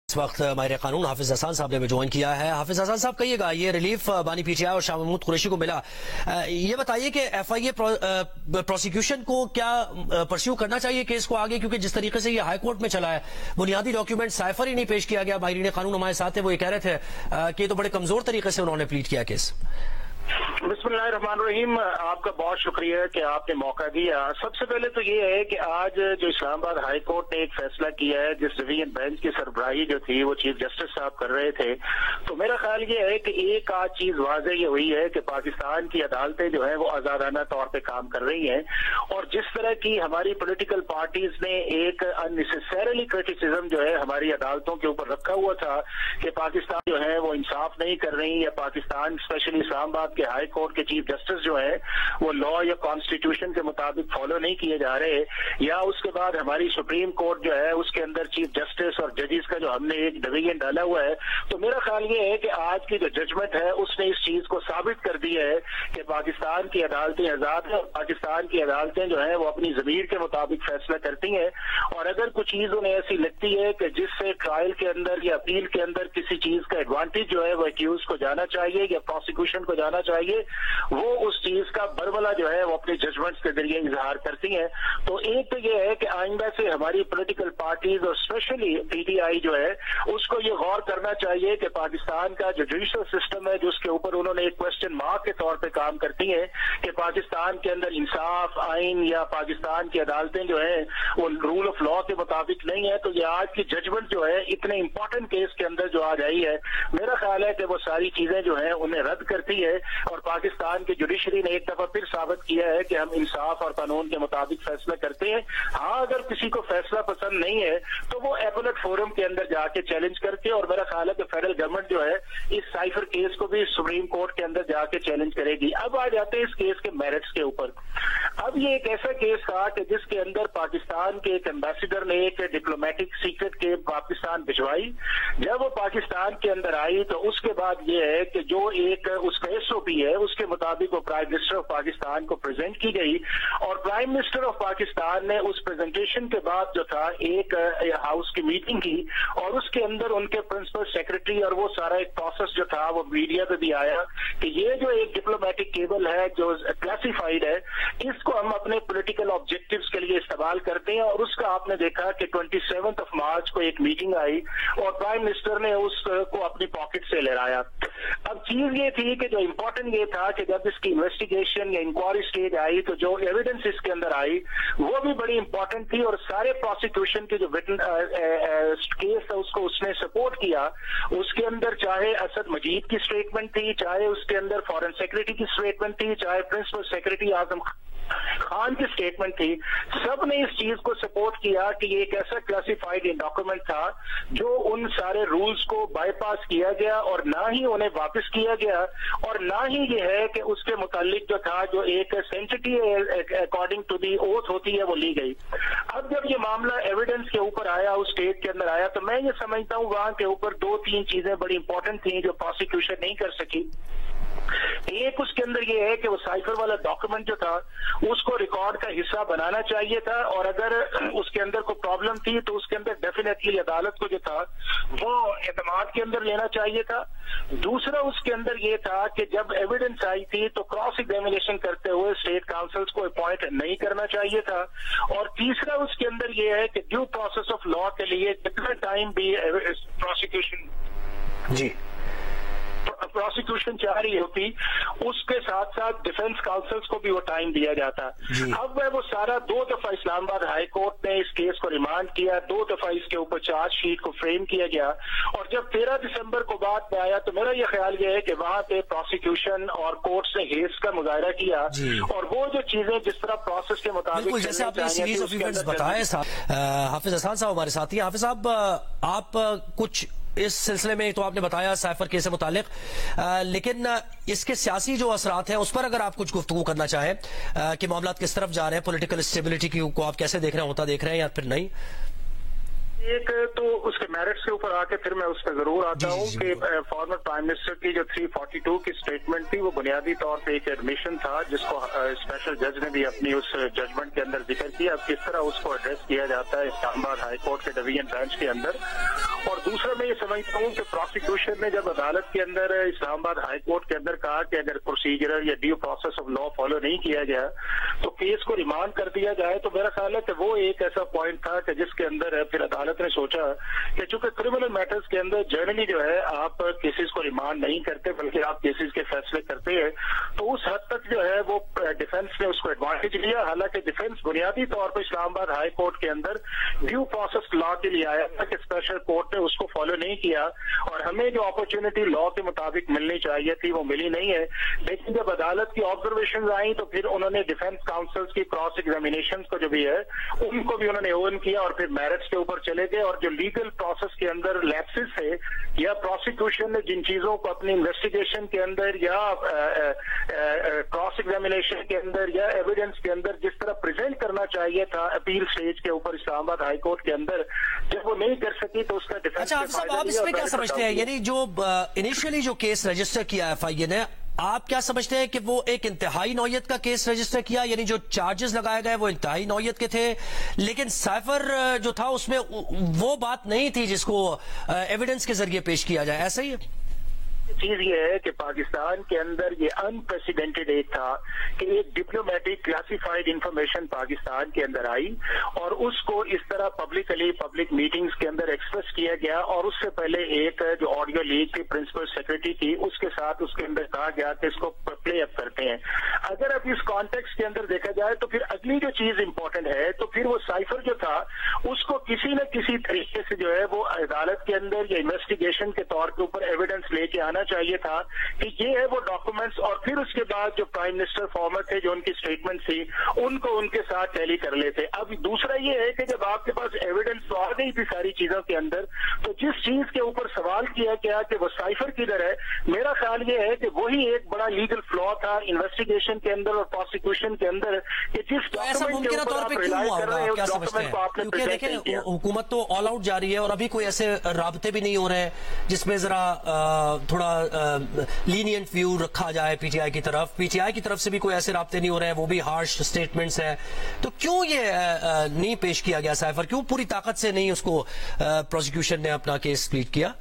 اس وقت ماہر قانون حافظ احسان صاحب نے جوائن کیا ہے۔ حافظ احسان صاحب کہیے گا، یہ ریلیف بانی پی ٹی آئی اور شاہ محمود قریشی کو ملا، یہ بتائیے کہ ایف آئی اے پروسیکیوشن کو کیا پرسیو کرنا چاہیے کیس کو آگے، کیونکہ جس طریقے سے یہ ہائی کورٹ میں چلا ہے، بنیادی ڈاکیومنٹ سائفر ہی نہیں پیش کیا گیا۔ ماہرین قانون ہمارے ساتھ ہیں، وہ یہ کہہ رہے تھے کہ یہ تو بڑے کمزور طریقے سے انہوں نے پلیٹ کیا کیس۔ بسم اللہ الرحمن الرحیم، آپ کا بہت شکریہ کہ آپ نے موقع دیا۔ سب سے پہلے تو یہ ہے کہ آج جو اسلام آباد ہائی کورٹ نے ایک فیصلہ کیا ہے، جس ڈویژن بینچ کی سربراہی جو تھی وہ چیف جسٹس صاحب کر رہے تھے، تو میرا خیال یہ ہے کہ ایک آج چیز واضح یہ ہوئی ہے کہ پاکستان کی عدالتیں جو ہیں وہ آزادانہ طور پہ کام کر رہی ہیں، اور جس طرح کی ہماری پولیٹیکل پارٹیز نے ایک اننیسیسریلی کرٹیسزم جو ہے ہماری عدالتوں کے اوپر رکھا ہوا تھا کہ پاکستان جو ہے وہ انصاف نہیں کر رہی، یا پاکستان اسپیشلی اسلام آباد کے ہائی کورٹ کے چیف جسٹس جو ہے وہ لا یا کانسٹیٹیوشن کے مطابق فالو نہیں کیے جا رہے، یا اس کے بعد ہماری سپریم کورٹ جو ہے اس کے اندر چیف جسٹس اور ججز کا جو ہم نے ایک ڈویژن ڈالا ہوا ہے، تو میرا خیال یہ ہے کہ آج کی جو ججمنٹ ہے اس نے اس چیز کو ثابت کر دیا ہے کہ پاکستان کی عدالتیں آزاد ہیں، اور پاکستان کی عدالتیں جو ہیں وہ اپنی ضمیر کے مطابق فیصلہ کرتی ہیں، اور اگر کچھ چیز انہیں ایسی لگتی ہے کہ جس سے ٹرائل کے اندر یا اپیل کے اندر کسی چیز کا ایڈوانٹیج جو ہے وہ ایکیوز کو جانا چاہیے یا پروسیکیوشن کو جانا چاہیے، وہ اس چیز کا برملا جو ہے وہ اپنی ججمنٹس کے ذریعے اظہار کرتی ہیں۔ تو ایک تو یہ ہے کہ آئندہ سے ہماری پولیٹیکل پارٹیز اور اسپیشلی پی ٹی آئی جو ہے اس کو یہ غور کرنا چاہیے کہ پاکستان کا جو جوڈیشل سسٹم ہے جس کے اوپر انہوں نے ایک کوسچن مارک کے طور پہ کام کرتی ہیں کہ پاکستان کے اندر انصاف، آئین یا پاکستان کی عدالتیں جو ہیں وہ رول آف لا کے مطابق نہیں ہے، تو یہ آج کی ججمنٹ جو ہے اتنے امپورٹنٹ کیس کے اندر جو آج آئی ہے، میرا خیال ہے کہ وہ ساری چیزیں جو ہیں انہیں رد کرتی ہے، اور پاکستان کی جوڈیشری نے ایک دفعہ پھر ثابت کیا ہے کہ ہم انصاف اور قانون کے مطابق فیصلہ کرتے ہیں۔ ہاں، اگر کسی کو فیصلہ پسند نہیں ہے تو وہ ایپلیٹ فورم کے اندر جا کے چیلنج کرتے، اور میرا خیال ہے کہ فیڈرل گورنمنٹ جو ہے اس سائفر کیس کو بھی سپریم کورٹ کے اندر جا کے چیلنج کرے گی۔ اب آ جاتے ہیں اس کیس کے میرٹس کے اوپر۔ اب یہ ایک ایسا کیس تھا کہ جس کے اندر پاکستان کے ایک ایمبیسڈر نے ایک ڈپلومیٹک سیکرٹ کے پاکستان بھجوائی۔ جب وہ پاکستان کے اندر آئی تو اس کے بعد یہ ہے کہ جو ایک اس کا ایس او پی ہے اس کے مطابق وہ پرائم منسٹر آف پاکستان کو پریزنٹ کی گئی، اور پرائم منسٹر آف پاکستان نے اس پریزنٹیشن کے بعد جو تھا ایک ہاؤس کی میٹنگ کی، اور اس کے اندر ان کے پرنسپل سیکرٹری اور وہ سارا ایک پروسیس جو تھا وہ میڈیا پہ بھی آیا کہ یہ جو ایک ڈپلومیٹک کیبل ہے جو کلاسیفائڈ ہے، اس کو ہم اپنے پولیٹیکل آبجیکٹیوز کے لیے استعمال کرتے ہیں، اور اس کا آپ نے دیکھا کہ 27 مارچ کو ایک میٹنگ آئی اور پرائم منسٹر نے اس کو اپنی پاکٹ سے لہرایا۔ اب چیز یہ تھی کہ جو امپورٹنٹ یہ تھا کہ جب اس کی انویسٹیگیشن یا انکوائری سٹیج آئی تو جو ایویڈنس اس کے اندر آئی وہ بھی بڑی امپورٹنٹ تھی، اور سارے پروسیکیوشن کے جو کیس ہے اس کو اس نے سپورٹ کیا۔ اس کے اندر چاہے اسد مجید کی سٹیٹمنٹ تھی، چاہے اس کے اندر فارن سیکرٹری کی سٹیٹمنٹ تھی، چاہے پرنسپل سیکرٹری اعظم خان کی سٹیٹمنٹ تھی، سب نے اس چیز کو سپورٹ کیا کہ یہ ایک ایسا کلاسیفائڈ ڈاکومنٹ تھا جو ان سارے رولز کو بائی پاس کیا گیا، اور نہ ہی انہیں واپس کیا گیا، اور نہ ہی یہ ہے کہ اس کے متعلق جو تھا جو ایک سینسٹی اکارڈنگ ٹو دی اوتھ ہوتی ہے وہ لی گئی۔ اب جب یہ معاملہ ایویڈنس کے اوپر آیا، اس اسٹیج کے اندر آیا، تو میں یہ سمجھتا ہوں وہاں کے اوپر 2-3 چیزیں بڑی امپورٹنٹ تھیں جو پروسیکیوشن نہیں کر سکی۔ ایک اس کے اندر یہ ہے کہ وہ سائفر والا ڈاکومنٹ جو تھا اس کو ریکارڈ کا حصہ بنانا چاہیے تھا، اور اگر اس کے اندر کوئی پرابلم تھی تو اس کے اندر ڈیفینیٹلی عدالت کو جو تھا وہ اعتماد کے اندر لینا چاہیے تھا۔ دوسرا اس کے اندر یہ تھا کہ جب ایویڈنس آئی تھی تو کراس ایگزامینیشن کرتے ہوئے اسٹیٹ کاؤنسلز کو اپوائنٹ نہیں کرنا چاہیے تھا، اور تیسرا اس کے اندر یہ ہے کہ ڈیو پروسیس آف لا کے لیے جتنا ٹائم بھی پروسیکیوشن چاہ رہی ہوتی اس کے ساتھ ساتھ ڈیفنس کاؤنسلز کو بھی وہ ٹائم دیا جاتا۔ اب وہ سارا 2 دفعہ اسلام آباد ہائی کورٹ نے اس کیس کو ریمانڈ کیا، 2 دفعہ اس کے اوپر چارج شیٹ کو فریم کیا گیا، اور جب 13 دسمبر کو بات میں آیا تو میرا یہ خیال یہ ہے کہ وہاں پہ پروسیکیوشن اور کورٹ نے ہیس کا مظاہرہ کیا، اور وہ جو چیزیں جس طرح پروسیس کے مطابق جیسے آپ نے سیریز آف ایونٹس بتائے، حافظ احسان صاحب ہمارے ساتھی۔ حافظ صاحب، آپ کچھ اس سلسلے میں تو آپ نے بتایا سائفر کیس سے متعلق، لیکن اس کے سیاسی جو اثرات ہیں اس پر اگر آپ کچھ گفتگو کرنا چاہیں کہ معاملات کس طرف جا رہے ہیں، پولیٹیکل اسٹیبلٹی کو آپ کیسے دیکھ رہے ہیں، ہوتا دیکھ رہے ہیں یا پھر نہیں؟ ایک تو اس کے میرٹس کے اوپر آ کے پھر میں اس پہ ضرور آتا ہوں کہ فارمر پرائم منسٹر کی جو 342 کی اسٹیٹمنٹ تھی وہ بنیادی طور پہ ایک ایڈمیشن تھا جس کو اسپیشل جج نے بھی اپنی اس ججمنٹ کے اندر ذکر کیا. اب کس طرح اس کو ایڈریس کیا جاتا ہے اسلام آباد ہائی کورٹ کے ڈویژن بینچ کے اندر. اور دوسرا میں یہ سمجھتا ہوں کہ پروسیکیوشن نے جب عدالت کے اندر اسلام آباد ہائی کورٹ کے اندر کہا کہ اگر پروسیجرل یا due process of law follow نہیں کیا گیا تو کیس کو ریمانڈ کر دیا جائے, تو میرا خیال ہے کہ وہ ایک ایسا پوائنٹ تھا کہ جس کے اندر پھر عدالت نے سوچا کہ چونکہ کرمنل میٹرز کے اندر جنرلی جو ہے آپ کیسز کو ریمانڈ نہیں کرتے بلکہ آپ کیسز کے فیصلے کرتے ہیں, تو اس حد تک جو ہے وہ ڈیفینس نے اس کو ایڈوانٹیج لیا. حالانکہ ڈیفینس بنیادی طور پر اسلام آباد ہائی کورٹ کے اندر ڈیو پروسیس لا کے لیے آیا تھا کہ اسپیشل کورٹ نے اس کو فالو نہیں کیا اور ہمیں جو اپرچونٹی لا کے مطابق ملنی چاہیے تھی وہ ملی نہیں ہے. لیکن جب عدالت کی آبزرویشنز آئیں تو پھر انہوں نے ڈیفینس کاؤنسلز کی کراس ایگزامینیشن کو جو بھی ہے ان کو بھی انہوں نے اوون کیا اور پھر میرٹس کے اوپر چلے گئے. اور جو لیگل پروسیس کے اندر لیپسز ہے یا پروسیکیوشن نے جن چیزوں کو اپنی انویسٹیگیشن کے اندر یا کراس ایگزامینیشن کے اندر یا ایویڈنس کے اندر جس طرح پریزنٹ کرنا چاہیے تھا اپیل سٹیج کے اوپر اسلام آباد ہائی کورٹ کے اندر, جب وہ نہیں کر سکی تو اس کا ڈیفینس. اچھا آپ اس میں کیا سمجھتے ہیں, یعنی جو انیشلی جو کیس رجسٹر کیا ایف آئی اے نے, آپ کیا سمجھتے ہیں کہ وہ ایک انتہائی نوعیت کا کیس رجسٹر کیا, یعنی جو چارجز لگائے گئے وہ انتہائی نوعیت کے تھے لیکن سائفر جو تھا اس میں وہ بات نہیں تھی جس کو ایویڈنس کے ذریعے پیش کیا جائے, ایسا ہی ہے؟ چیز یہ ہے کہ پاکستان کے اندر یہ انپریسیڈنٹڈ ایک تھا کہ ایک ڈپلومیٹک کلاسیفائڈ انفارمیشن پاکستان کے اندر آئی اور اس کو اس طرح پبلکلی پبلک میٹنگز کے اندر ایکسپریس کیا گیا. اور اس سے پہلے ایک جو آڈیو لیک تھی پرنسپل سیکرٹری کی, اس کے ساتھ اس کے اندر کہا گیا کہ اس کو پلے اپ کرتے ہیں. اگر اب اس کانٹیکسٹ کے اندر دیکھا جائے تو پھر اگلی جو چیز امپورٹنٹ ہے تو پھر وہ سائفر جو تھا اس کو کسی نہ کسی طریقے سے جو ہے وہ عدالت کے اندر یا انویسٹیگیشن کے طور کے اوپر ایویڈنس لے کے آنا چاہیے تھا کہ یہ ہے وہ ڈاکومنٹس. اور پھر اس کے بعد جو پرائم منسٹر فارمر تھے جو ان کی اسٹیٹمنٹ تھی ان کو ان کے ساتھ ٹیلی کر لیتے. اب دوسرا یہ ہے کہ جب آپ کے پاس ایویڈنس تو آ گئی تھی ساری چیزوں کے اندر, تو جس چیز کے اوپر سوال کیا گیا کہ وہ سائفر کدھر ہے, میرا خیال یہ ہے کہ وہی ایک بڑا لیگل فلا تھا انویسٹیگیشن کے اندر اور پروسیکیوشن کے اندر کہ جس ڈاکومنٹ کے اوپر آپ ریلائی کر رہے ہیں اس ڈاکومنٹ کو آپ نے پریزنٹ نہیں کیا. حکومت تو آل آؤٹ جاری ہے اور ابھی کوئی ایسے رابطے بھی نہیں ہو رہے جس میں ذرا تھوڑا لینینٹ ویو رکھا جائے پی ٹی آئی کی طرف. پی ٹی آئی کی طرف سے بھی کوئی ایسے رابطے نہیں ہو رہے ہیں, وہ بھی ہارش اسٹیٹمنٹس ہیں. تو کیوں یہ نہیں پیش کیا گیا سائفر, کیوں پوری طاقت سے نہیں اس کو پروسیکیوشن نے اپنا کیس پلیٹ کیا؟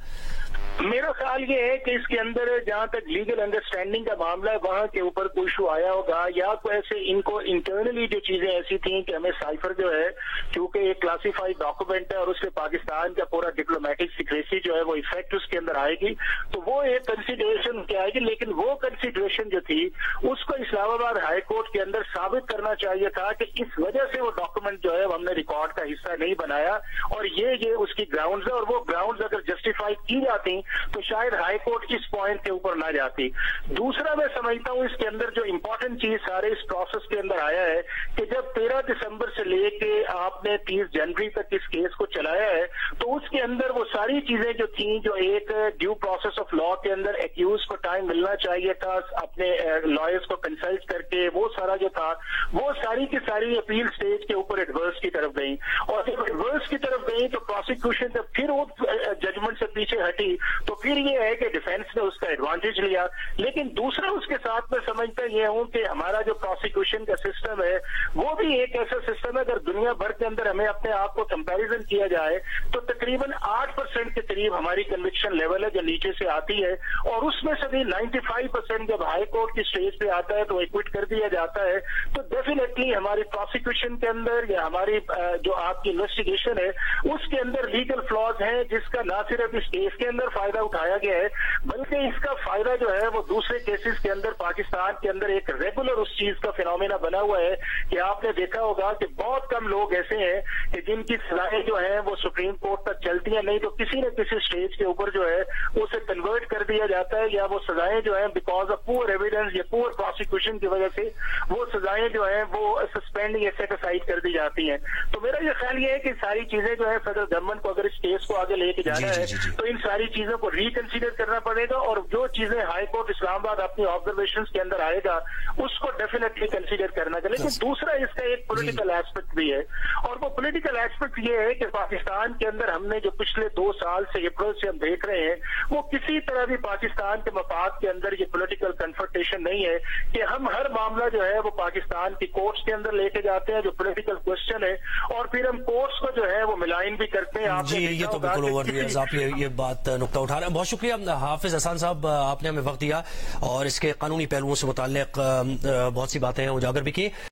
میرا خیال یہ ہے کہ اس کے اندر جہاں تک لیگل انڈرسٹینڈنگ کا معاملہ ہے وہاں کے اوپر کوئی ایشو آیا ہوگا یا کوئی ایسے ان کو انٹرنلی جو چیزیں ایسی تھیں کہ ہمیں سائفر جو ہے کیونکہ ایک کلاسیفائڈ ڈاکومنٹ ہے اور اس سے پاکستان کا پورا ڈپلومیٹک سیکریسی جو ہے وہ افیکٹ اس کے اندر آئے گی تو وہ ایک کنسیڈریشن کیا آئے گی. لیکن وہ کنسیڈریشن جو تھی اس کو اسلام آباد ہائی کورٹ کے اندر ثابت کرنا چاہیے تھا کہ اس وجہ سے وہ ڈاکومنٹ جو ہے ہم نے ریکارڈ کا حصہ نہیں بنایا اور یہ اس کی گراؤنڈز ہے اور وہ گراؤنڈز اگر جسٹیفائی کی جاتی تو شاید ہائی کورٹ اس پوائنٹ کے اوپر نہ جاتی. دوسرا میں سمجھتا ہوں اس کے اندر جو امپورٹنٹ چیز سارے اس پروسیس کے اندر آیا ہے کہ جب 13 دسمبر سے لے کے آپ نے 30 جنوری تک اس کیس کو چلایا ہے تو اس کے اندر وہ ساری چیزیں جو تھیں جو ایک ڈیو پروسیس آف لا کے اندر ایکیوز کو ٹائم ملنا چاہیے تھا اپنے لائرز کو کنسلٹ کر کے, وہ سارا جو تھا وہ ساری کی ساری اپیل سٹیج کے اوپر ایڈورس کی طرف گئی اور جب ایڈورس کی طرف گئی تو پروسیکیوشن جب پھر وہ ججمنٹ سے پیچھے ہٹی تو پھر یہ ہے کہ ڈیفینس نے اس کا ایڈوانٹیج لیا. لیکن دوسرا اس کے ساتھ میں سمجھتا یہ ہوں کہ ہمارا جو پروسیکیوشن کا سسٹم ہے وہ بھی ایک ایسا سسٹم ہے اگر دنیا بھر کے اندر ہمیں اپنے آپ کو کمپیریزن کیا جائے تو تقریباً 8% کے قریب ہماری کنوکشن لیول ہے جو نیچے سے آتی ہے اور اس میں سے بھی 95% جب ہائی کورٹ کی اسٹیج پہ آتا ہے تو ایکوٹ کر دیا جاتا ہے. تو ڈیفینیٹلی ہماری پروسیکیوشن کے اندر یا ہماری جو آپ کی انویسٹیگیشن ہے اس کے اندر لیگل فلاز ہیں جس کا نہ صرف اس کیس کے اندر فائدہ اٹھایا گیا ہے بلکہ اس کا فائدہ جو ہے وہ دوسرے کیسز کے اندر پاکستان کے اندر ایک ریگولر اس چیز کا فینومینا بنا ہوا ہے کہ آپ نے دیکھا ہوگا کہ بہت کم لوگ ایسے ہیں کہ جن کی سزائیں جو ہیں وہ سپریم کورٹ تک چلتی ہیں, نہیں تو کسی نہ کسی اسٹیج کے اوپر جو ہے اسے کنورٹ کر دیا جاتا ہے یا وہ سزائیں جو ہیں بیکاز آف پور ایویڈنس یا پور پروسیکیوشن کی وجہ سے وہ سزائیں جو ہیں وہ سسپینڈنگ یا سیٹ اسائڈ کر دی جاتی ہیں. تو میرا یہ خیال یہ ہے کہ ساری چیزیں جو ہے فیڈرل گورنمنٹ کو اگر اس کیس کو آگے لے کے جانا ہے تو ان ساری چیزوں کو ریکنسیڈر کرنا پڑے گا, اور جو چیزیں ہائی کورٹ اسلام آباد اپنی آبزرویشنز کے اندر آئے گا اس کو ڈیفینیٹلی کنسیڈر کرنا چاہیے. لیکن دوسرا اس کا ایک پولیٹیکل ایسپیکٹ بھی ہے, اور وہ پولیٹیکل ایسپیکٹ یہ ہے کہ پاکستان کے اندر ہم نے جو پچھلے 2 سال سے اپروچ سے ہم دیکھ رہے ہیں وہ کسی طرح بھی پاکستان کے مفاد کے اندر یہ پولیٹیکل کنفرنٹیشن نہیں ہے کہ ہم ہر معاملہ جو ہے وہ پاکستان کی کورٹس کے اندر لے کے جاتے ہیں جو پولیٹیکل کوشچن ہے, اور پھر ہم کورٹس کو جو ہے وہ ملائن بھی کرتے ہیں. جی یہ تو بالکل اوور ویئرز آپ یہ بات نقطہ اٹھا رہے ہیں. بہت شکریہ حافظ احسان صاحب, آپ نے ہمیں وقت دیا اور اس کے قانونی پہلوؤں سے متعلق بہت سی باتیں اجاگر بھی کی.